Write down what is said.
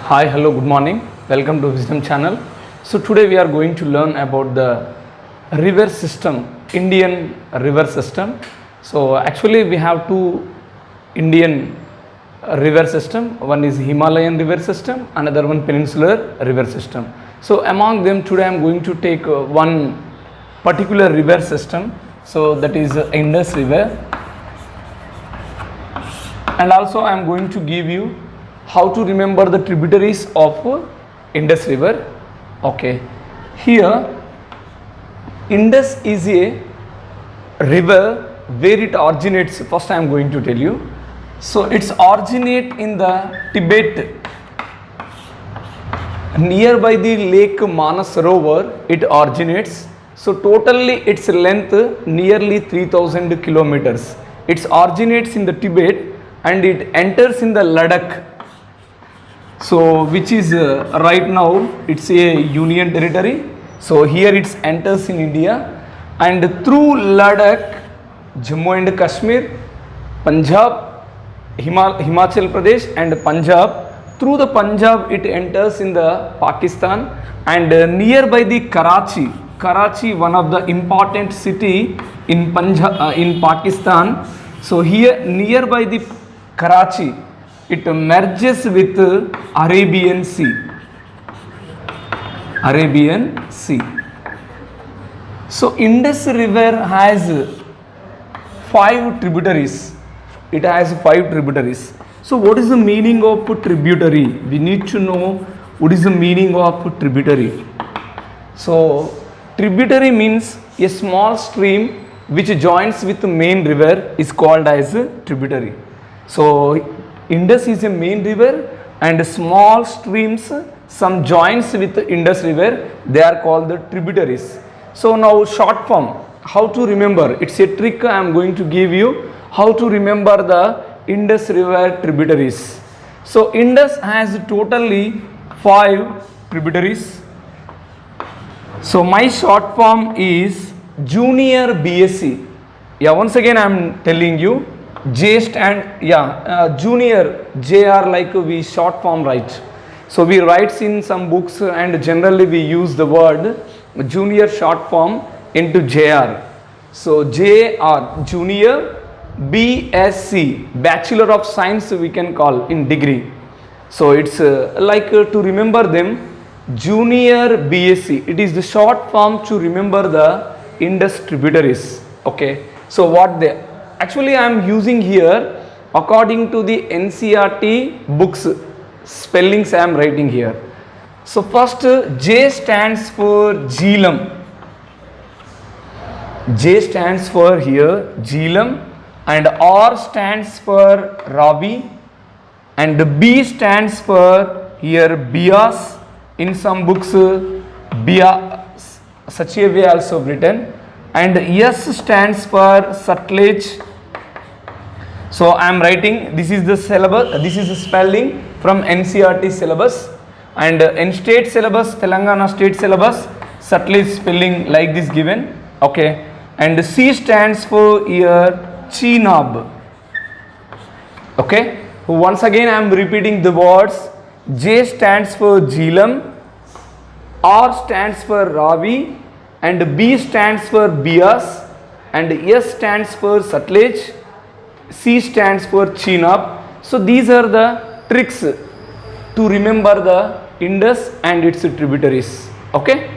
Hi, hello, good morning. Welcome to Wisdom channel. So today we are going to learn about the river system, Indian river system. So actually we have two Indian river system. One is Himalayan river system, another one peninsular river system. So among them today I am going to take one particular river system. So that is Indus River. And also I am going to give you how to remember the tributaries of Indus River. Okay, here Indus is a river where it originates. First I am going to tell you. So it's originate in the Tibet, nearby the Lake Manasarovar it originates. So totally its length nearly 3000 kilometers. It originates in the Tibet and it enters in the Ladakh. So which is right now it's a union territory. So here it enters in India and through Ladakh, Jammu and Kashmir, Punjab, Himachal Pradesh and Punjab. Through the Punjab it enters in the Pakistan and nearby the Karachi, one of the important city in Punjab, in Pakistan. So here nearby the Karachi, it merges with Arabian Sea. So Indus River has 5 tributaries. It has 5 tributaries. So what is the meaning of tributary? We need to know what is the meaning of tributary. So tributary means a small stream which joins with the main river is called as a tributary. So Indus is a main river and small streams, some joins with Indus river, they are called the tributaries. So now short form, how to remember? It's a trick I am going to give you how to remember the Indus river tributaries. So Indus has totally 5 tributaries. So my short form is Junior BSc. Yeah, once again I am telling you. J stand, junior, JR like we short form write. So we write in some books and generally we use the word junior short form into JR. So JR, junior, BSc, Bachelor of Science we can call in degree. So it's to remember them, Junior BSc. It is the short form to remember the Indus tributaries. Okay. So what they actually I am using here according to the NCERT books spellings I am writing here. So first J stands for Jhelum. J stands for here Jhelum and R stands for Ravi and B stands for here Beas. In some books Beas Sacheve also written and S stands for Sutlej. So I am writing, this is the syllabus, this is the spelling from NCERT syllabus and in state syllabus, Telangana state syllabus, Sutlej spelling like this given. Okay, and C stands for here Chenab. Okay, once again I am repeating the words. J stands for Jhelum, R stands for Ravi and B stands for Beas and S stands for Sutlej, C stands for Chenab. So these are the tricks to remember the Indus and its tributaries. Okay.